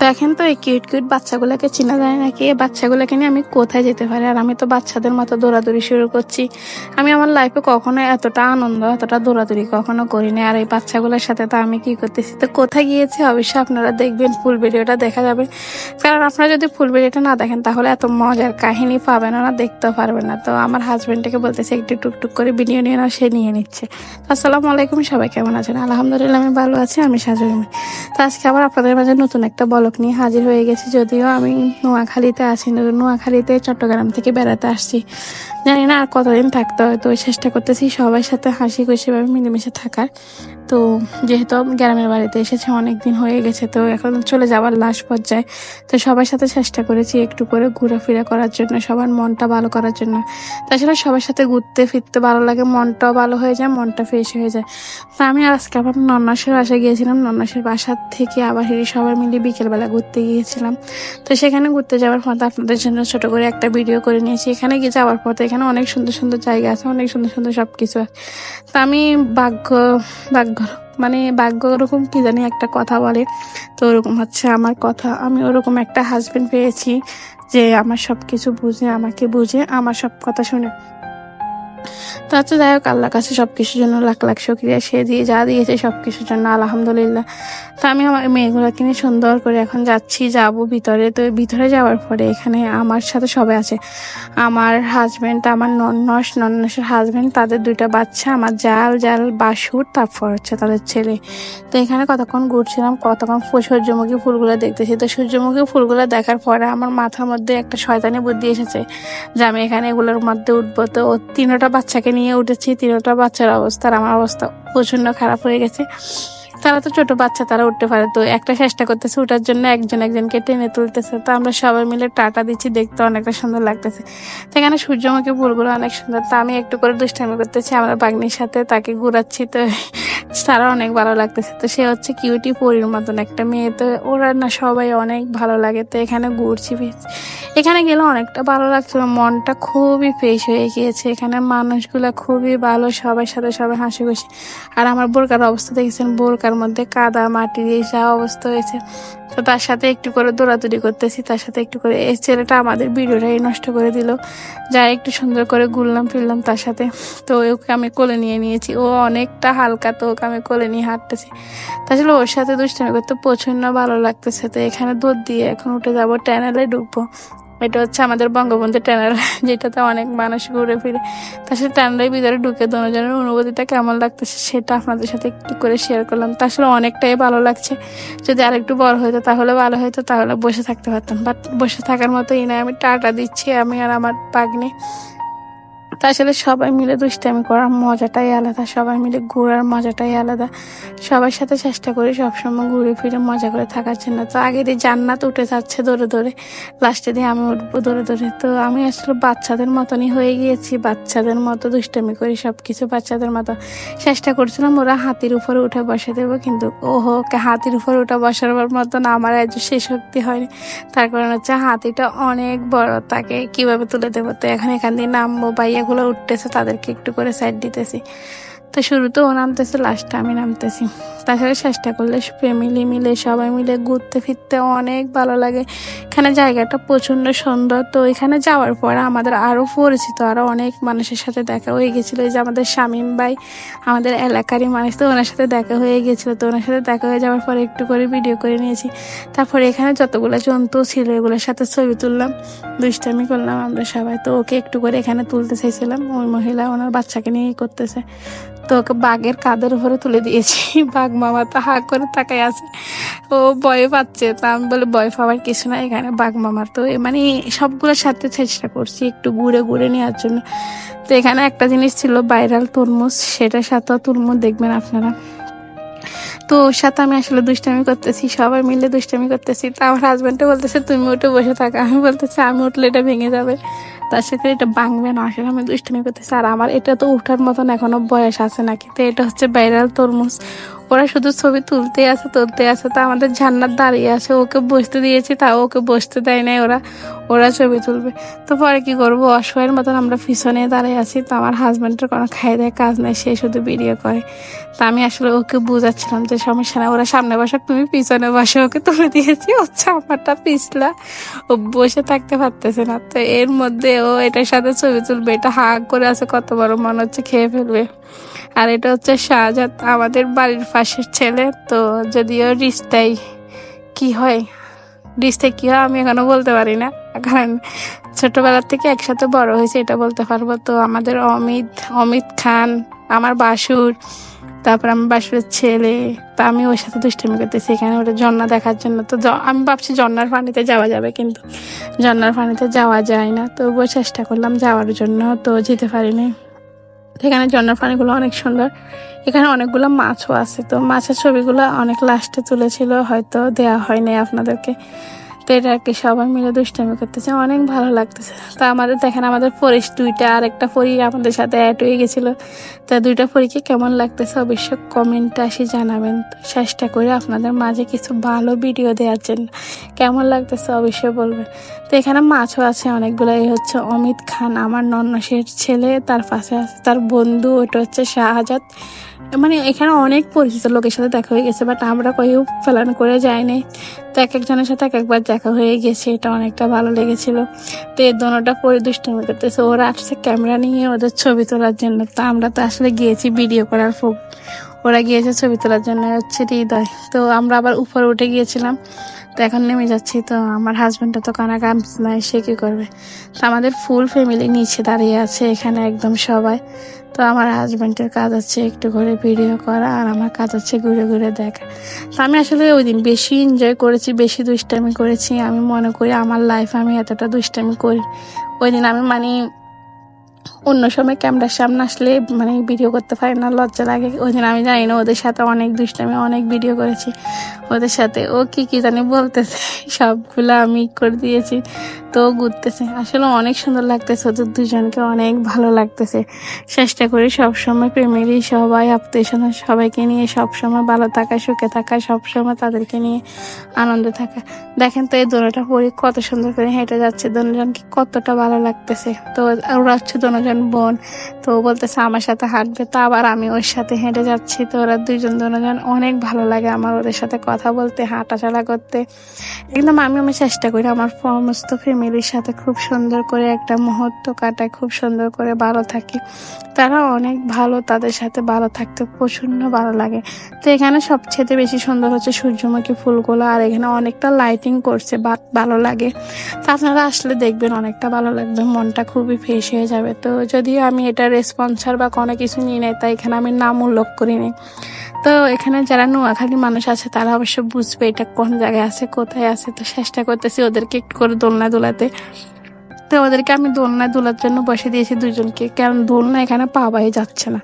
দেখেন তো এই কিউট কিউট বাচ্চাগুলোকে চেনা যায় নাকি? এই বাচ্চাগুলোকে নিয়ে আমি কোথায় যেতে পারি? আর আমি তো বাচ্চাদের মতো দৌড়াদৌড়ি শুরু করছি। আমি আমার লাইফে কখনো এতটা আনন্দ, এতটা দৌড়াদৌড়ি কখনো করিনি। আর এই বাচ্চাগুলোর সাথে তো আমি কি করতেছি, তো কোথায় গিয়েছি অবশ্যই আপনারা দেখবেন, ফুল ভিডিওটা দেখা যাবে। কারণ আপনারা যদি ফুল ভিডিওটা না দেখেন তাহলে এত মজার কাহিনী পাবেন না, দেখতেও পারবেন না। তো আমার হাজবেন্ডটাকে বলতেছে একটু টুকটুক করে ভিডিও নিয়ে নাও, সে নিয়ে নিচ্ছে। আসসালামু আলাইকুম, সবাই কেমন আছেন? আলহামদুলিল্লাহ আমি ভালো আছি, আমি শাশুড়ি মেয়ে। তো আজকে আবার আপনাদের মাঝে নতুন একটা ব্লগ নিয়ে হাজির হয়ে গেছি। যদিও আমি নোয়াখালীতে আছি, নোয়াখালীতে চট্টগ্রাম থেকে বেড়াতে আসছি। জানি না আর কতদিন থাকতে হয়, তো চেষ্টা করতেছি সবার সাথে হাসি খুশিভাবে মিলেমিশে থাকার। তো যেহেতু গ্রামের বাড়িতে এসেছে অনেক দিন হয়ে গেছে, তো এখন চলে যাওয়ার লাস্ট পর্যায়ে। তো সবার সাথে চেষ্টা করেছি একটু করে ঘোরাফেরা করার জন্য, সবার মনটা ভালো করার জন্য। তাছাড়া সবার সাথে ঘুরতে ফিরতে ভালো লাগে, মনটাও ভালো হয়ে যায়, মনটা ফ্রেশ হয়ে যায়। তো আমি আজকে আবার নন্নাসের বাসায় গিয়েছিলাম। নন্নাসের বাসার থেকে আবার সবাই মিলে বিকেলবেলা ঘুরতে গিয়েছিলাম। তো সেখানে ঘুরতে যাওয়ার পর আপনাদের জন্য ছোট করে একটা ভিডিও করে নিয়েছি। এখানে গিয়ে যাওয়ার পর এখানে অনেক সুন্দর সুন্দর জায়গা আছে, অনেক সুন্দর সুন্দর সবকিছু আছে। তো আমি ভাগ্য ভাগ্য ওরকম কি জানি একটা কথা বলে, তো ওরকম হচ্ছে আমার কথা। আমি ওরকম একটা হাজবেন্ড পেয়েছি যে আমার সবকিছু বুঝে, আমাকে বুঝে, আমার সব কথা শুনে। তো আচ্ছা যাই হোক, আল্লাহর কাছে সবকিছুর জন্য লাখ লাখ শুকরিয়া। সে দিয়ে যা দিয়েছে সবকিছুর জন্য আলহামদুলিল্লাহ। তো আমি আমার মেয়েগুলোকে নিয়ে সুন্দর করে এখন যাবো ভিতরে। তো ভিতরে যাওয়ার পরে এখানে আমার সাথে সবাই আছে, আমার হাজবেন্ড, আমার নন্নসের হাজবেন্ড, তাদের দুইটা বাচ্চা, আমার জাল বাসুর, তারপর হচ্ছে তাদের ছেলে। তো এখানে কতক্ষণ ঘুরছিলাম, কতক্ষণ সূর্যমুখী ফুলগুলো দেখতেছি। তো সূর্যমুখী ফুলগুলো দেখার পরে আমার মাথার মধ্যে একটা শয়তানি বুদ্ধি এসেছে যে আমি এখানে এগুলোর মধ্যে উঠবো। তো তিনোটা বাচ্চাকে নিয়ে উঠেছি। তিনোটা বাচ্চার অবস্থা আর আমার অবস্থা প্রচন্ড খারাপ হয়ে গেছে। তারা তো ছোট বাচ্চা, তারা উঠতে পারে। তো একটা চেষ্টা করতেছে উঠার জন্য, একজনকে টেনে তুলতেছে। তো আমরা সবাই মিলে টাটা দিচ্ছি, দেখতে অনেকটা সুন্দর লাগতেছে। সেখানে সূর্যমুখী ফুলগুলো অনেক সুন্দর। তো আমি একটু করে দুষ্টামি করতেছি আমার বাগ্নির সাথে, তাকে ঘুরাচ্ছি। তো তারা অনেক ভালো লাগতেছে। তো সে হচ্ছে কিউটি পরীর মতন একটা মেয়ে। তো ওরা না সবাই অনেক ভালো লাগে। তো এখানে ঘুরছি ফিরছি, এখানে গেলে অনেকটা ভালো লাগছিল, মনটা খুবই ফ্রেশ হয়ে গিয়েছে। এখানে মানুষগুলা খুবই ভালো, সবার সাথে সবাই হাসি খুশি। আর আমার বোরকার অবস্থা দেখেছেন, বোরকার মধ্যে কাদা মাটি দিয়ে যা অবস্থা হয়েছে। তো তার সাথে একটু করে দৌড়াদৌড়ি করতেছি, তার সাথে একটু করে। এই ছেলেটা আমাদের ভিডিওটাই নষ্ট করে দিল। যাই একটু সুন্দর করে ঘুরলাম ফিরলাম তার সাথে। তো ওকে আমি কোলে নিয়ে নিয়েছি, ও অনেকটা হালকা, তো ওকে আমি কোলে নিয়ে হাঁটতেছি। তাছাড়া ওর সাথে দুষ্টামি করতে প্রচন্ড ভালো লাগতেছে। তো এখানে দৌড় দিয়ে এখন উঠে যাবো, টানেলে ঢুকবো। এটা হচ্ছে আমাদের বঙ্গবন্ধু টানেল, যেটাতে অনেক মানুষ ঘুরে ফিরে। তার সাথে টানেলের ভিতরে ঢুকে দুজনের অনুভূতিটা কেমন লাগতেছে সেটা আপনাদের সাথে একটু করে শেয়ার করলাম। তা আসলে অনেকটাই ভালো লাগছে। যদি আরেকটু বড় হইতো তাহলে ভালো হইতো, তাহলে বসে থাকতে পারতাম। বাট বসে থাকার মতোই না, আমি টাটা দিচ্ছি, আমি আর আমার ভাগ্নে। তা আসলে সবাই মিলে দুষ্টামি করার মজাটাই আলাদা, সবাই মিলে ঘোরার মজাটাই আলাদা। সবার সাথে চেষ্টা করি সবসময় ঘুরে ফিরে মজা করে থাকার জন্য। তো আগে দিয়ে জান্নাত উঠে যাচ্ছে দৌড়ে দৌড়ে, লাস্টে দিয়ে আমি উঠবো দৌড়ে দৌড়ে। তো আমি আসলে বাচ্চাদের মতনই হয়ে গিয়েছি, বাচ্চাদের মতো দুষ্টামি করি, সবকিছু বাচ্চাদের মতো। চেষ্টা করছিলাম ওরা হাতির উপরে উঠে বসে দেবো, কিন্তু ওহো, হাতির উপরে উঠে বসার মতন আমার আজ সে শক্তি হয়নি। তার কারণ হচ্ছে হাতিটা অনেক বড়, তাকে কিভাবে তুলে দেবো। তো এখান দিয়ে নামবো, বাইয়াগুলো উঠতেছে, তাদেরকে একটু করে সাইড দিতেছি। তো শুরুতে ও নামতেছে, লাস্টে আমি নামতেছি। তাছাড়া চেষ্টা করলে ফ্যামিলি মিলে সবাই মিলে ঘুরতে ফিরতে অনেক ভালো লাগে। এখানে জায়গাটা প্রচন্ড সুন্দর। তো এখানে যাওয়ার পরে আমাদের আরও পরিচিত আরও অনেক মানুষের সাথে দেখা হয়ে গেছিলো। এই যে আমাদের শামীম ভাই, আমাদের এলাকারই মানুষ, তো ওনার সাথে দেখা হয়ে গেছিলো। তো ওনার সাথে দেখা হয়ে যাওয়ার পরে একটু করে ভিডিও করে নিয়েছি। তারপরে এখানে যতগুলো জন্তু ছিল এগুলোর সাথে ছবি তুললাম, দুষ্টামি করলাম আমরা সবাই। তো ওকে একটু করে এখানে তুলতে চাইছিলাম, ওই মহিলা ওনার বাচ্চাকে নিয়েই করতেছে। তো ওকে বাঘের কাঁধের উপরে তুলে দিয়েছি। বাঘ মামা তো হা করে তাকাই আছে, ও ভয় পাচ্ছে। তা আমি বলে ভয় পাওয়ার কিছু না, এখানে বাঘ মামার। তো মানে সবগুলোর সাথে চেষ্টা করছি একটু ঘুরে ঘুরে নেওয়ার জন্য। তো এখানে একটা জিনিস ছিল ভাইরাল তরমুজ, সেটার সাথেও তরমুজ দেখবেন আপনারা। তো ওর সাথে আমি আসলে দুষ্টামি করতেছি, সবাই মিলে দুষ্টামি করতেছি। তো আমার হাজব্যান্ডও বলতেছে তুমি উঠে বসে থাকা, আমি বলতেছি আমি উঠলে এটা ভেঙে যাবে। তার সাথে এটা ভাঙবে না, আসলে আমি দুষ্টামি করতেছি। আর আমার এটা তো উঠার মতন এখনো বয়স আছে নাকি। তো এটা হচ্ছে ভাইরাল তরমুজ, ওরা শুধু ছবি তুলতে আছে তো আমাদের জান্নাত দাঁড়িয়ে আছে, ওকে বসতে দিয়েছি তাও ওকে বসতে দেয় নাই, ওরা ওরা ছবি তুলবে। তো পরে কি করবো, অসহায়ের মতন আমরা পিছনে দাঁড়িয়ে আছি। তো আমার হাজব্যান্ডের কোনো খাই দেয় কাজ নেই, সে শুধু ভিডিও করে। তো আমি আসলে ওকে বুঝাচ্ছিলাম যে সমস্যা না, ওরা সামনে বসে তুমি পিছনে বসে, ওকে তুলে দিয়েছি, হচ্ছে আমারটা পিছলা, ও বসে থাকতে পারতেছে না। তো এর মধ্যে ও এটার সাথে ছবি তুলবে, এটা হাগ করে আছে, কত বড় মনে হচ্ছে খেয়ে ফেলবে। আর এটা হচ্ছে শাহজাদ, আমাদের বাড়ির পাশের ছেলে। তো যদিও রিস্তাই কি হয়, রিস্তায় কি হয় আমি এখনো বলতে পারি না, কারণ ছোটবেলার থেকে একসাথে বড় হয়েছে এটা বলতে পারবো। তো আমাদের অমিত অমিত খান আমার বাসুর, তারপর আমার বাসুরের ছেলে। তা আমি ওর সাথে দুষ্টামি করতেছি এখানে ওটা ঝর্ণা দেখার জন্য। তো আমি ভাবছি ঝর্ণার পানিতে যাওয়া যাবে, কিন্তু ঝর্ণার পানিতে যাওয়া যায় না। তো চেষ্টা করলাম যাওয়ার জন্য, তো যেতে পারিনি। এখানে ঝর্ণার পানিগুলো অনেক সুন্দর, এখানে অনেকগুলো মাছও আছে। তো মাছের ছবিগুলো অনেক লাস্টে তুলেছিল, হয়তো দেয়া হয়নি আপনাদেরকে। তো এটা আর কি সবাই মিলে দুষ্টামি করতেছে, অনেক ভালো লাগতেছে। তো আমাদের দেখেন আমাদের পরিশ দুইটা, আর একটা পরি আমাদের সাথে অ্যাড হয়ে গেছিলো। তো দুইটা পরীকে কেমন লাগতেছে অবশ্যই কমেন্টে আসি জানাবেন। তো চেষ্টা করে আপনাদের মাঝে কিছু ভালো ভিডিও দেওয়ার জন্য, কেমন লাগতেছে অবশ্যই বলবেন। তো এখানে মাছও আছে অনেকগুলো। এই হচ্ছে অমিত খান আমার নন্নসের ছেলে, তার পাশে আছে তার বন্ধু, ওটা হচ্ছে শাহজাদ। মানে এখানে অনেক পরিচিত লোকের সাথে দেখা হয়ে গেছে, বাট আমরা কেউ প্ল্যান করে যাইনি। তো এক একজনের সাথে এক একবার দেখা হয়ে গেছে, এটা অনেকটা ভালো লেগেছিল। তো এই দোনোটা পরে দুষ্টামি করতেছে, ওরা আসছে ক্যামেরা নিয়ে ওদের ছবি তোলার জন্য। তো আমরা তো আসলে গিয়েছি ভিডিও করার, ওরা গিয়েছে ছবি তোলার জন্য, হচ্ছে হৃদয়। তো আমরা আবার উপরে উঠে গিয়েছিলাম, তো এখন নেমে যাচ্ছি। তো আমার হাজব্যান্ডটা তো কানা কাজ নাই, সে কি করবে। তো আমাদের ফুল ফ্যামিলি নিচে দাঁড়িয়ে আছে এখানে একদম সবাই। তো আমার হাজব্যান্ডের কাজ হচ্ছে একটু করে ভিডিও করা, আর আমার কাজ হচ্ছে ঘুরে ঘুরে দেখা। তো আমি আসলে ওই দিন বেশি এনজয় করেছি, বেশি দুষ্টামি করেছি। আমি মনে করি আমার লাইফে আমি এতটা দুষ্টামি করি ওই দিন। আমি মানে অন্য সময় ক্যামেরার সামনে আসলে মানে ভিডিও করতে পারি না, লজ্জা লাগে। ওই দিন আমি জানি না, ওদের সাথে অনেক দুষ্টামি অনেক ভিডিও করেছি ওদের সাথে। ও কি কি জানি বলতেছে, সবগুলো আমি করে দিয়েছি। তো ঘুরতেছে, আসলে অনেক সুন্দর লাগতেছে, ওদের দুজনকে অনেক ভালো লাগতেছে। চেষ্টা করি সবসময় ফ্যামিলি সবাই আত্মীয় স্বজন সবাইকে নিয়ে সবসময় ভালো থাকা, সুখে থাকা, সবসময় তাদেরকে নিয়ে আনন্দে থাকা। দেখেন তো এই দোনোটা পরি কত সুন্দর করে হেঁটে যাচ্ছে, দোনোজনকে কতটা ভালো লাগতেছে। তো ওরা হচ্ছে দোনোজন বোন, তো বলতেছে আমার সাথে হাঁটবে, তো আবার আমি ওর সাথে হেঁটে যাচ্ছি। তো ওরা দোনোজন অনেক ভালো লাগে আমার ওদের সাথে কথা বলতে, হাঁটাচলা করতে। একদম আমি চেষ্টা করি আমার সমস্ত ফ্যামিলির সাথে খুব সুন্দর করে একটা মুহূর্ত কাটায়, খুব সুন্দর করে ভালো থাকি। তারা অনেক ভালো, তাদের সাথে ভালো থাকতে প্রচন্ড ভালো লাগে। তো এখানে সবচেয়ে বেশি সুন্দর হচ্ছে সূর্যমুখী ফুলগুলো, আর এখানে অনেকটা লাইটিং করছে, ভালো লাগে। তো আপনারা আসলে দেখবেন অনেকটা ভালো লাগবে, মনটা খুবই ফ্রেশ হয়ে যাবে। তো যদিও আমি এটা স্পন্সর বা কোনো কিছু নিয়ে নেই, তাই এখানে আমি নাম উল্লেখ করিনি। তো এখানে যারা নোয়াখালী মানুষ আছে তারা অবশ্য বুঝবে এটা কোন জায়গায় আছে, কোথায় আছে। তো চেষ্টা করতেছি ওদেরকে একটু করে দোলনা দোলাতে। তো ওদেরকে আমি দোলনায় দোলার জন্য বসে দিয়েছি দুজনকে, কারণ দোলনা এখানে পাওয়াই যাচ্ছে না।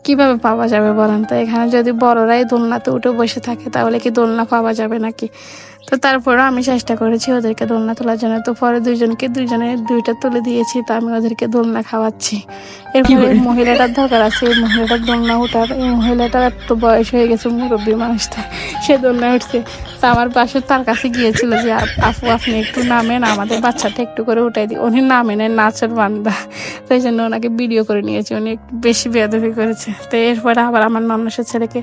কিভাবে পাওয়া যাবে বলেন তো, এখানে যদি বড়রাই দোলনাতে উঠে বসে থাকে তাহলে কি দোলনা পাওয়া যাবে নাকি। তো তারপরেও আমি চেষ্টা করেছি ওদেরকে দোলনা তোলার জন্য। তো পরে দুজনের দুইটা তুলে দিয়েছি, তো আমি ওদেরকে দোলনা খাওয়াচ্ছি। এরপরে মহিলাটার দরকার আছে, এই মহিলাটার দোলনা উঠার। এই মহিলাটার একটু বয়স হয়ে গেছে, মুরব্বী মানুষটা, সে দোলনা উঠছে। তো আমার পাশে তার কাছে গিয়েছিল যে আপু আপনি একটু নামেন, আমাদের বাচ্চাটা একটু করে উঠাই দিই। উনি নামেন, নাচের বান্দা, তাই জন্য ওনাকে ভিডিও করে নিয়েছি। উনি একটু বেশি বেয়াদবি করেছে। তো এরপরে আবার আমার নন্নসের ছেলেকে,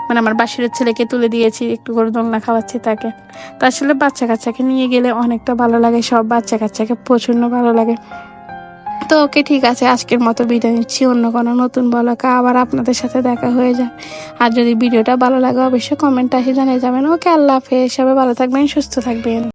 মানে আমার বাসুরের ছেলেকে তুলে দিয়েছি, একটু করে দোলনা খাওয়াচ্ছি তাকে। তো আসলে বাচ্চা কাচ্চাকে নিয়ে গেলে অনেকটা ভালো লাগে, সব বাচ্চা কাচ্চাকে প্রচন্ড ভালো লাগে। তো ওকে, ঠিক আছে, আজকের মতো বিদায় নিচ্ছি। অন্য কোনো নতুন ব্লগে আবার আপনাদের সাথে দেখা হয়ে যায়। আর যদি ভিডিওটা ভালো লাগে অবশ্যই কমেন্ট আসে জানিয়ে যাবেন। ওকে, আল্লাহ হাফেজ, সবাই ভালো থাকবেন, সুস্থ থাকবেন।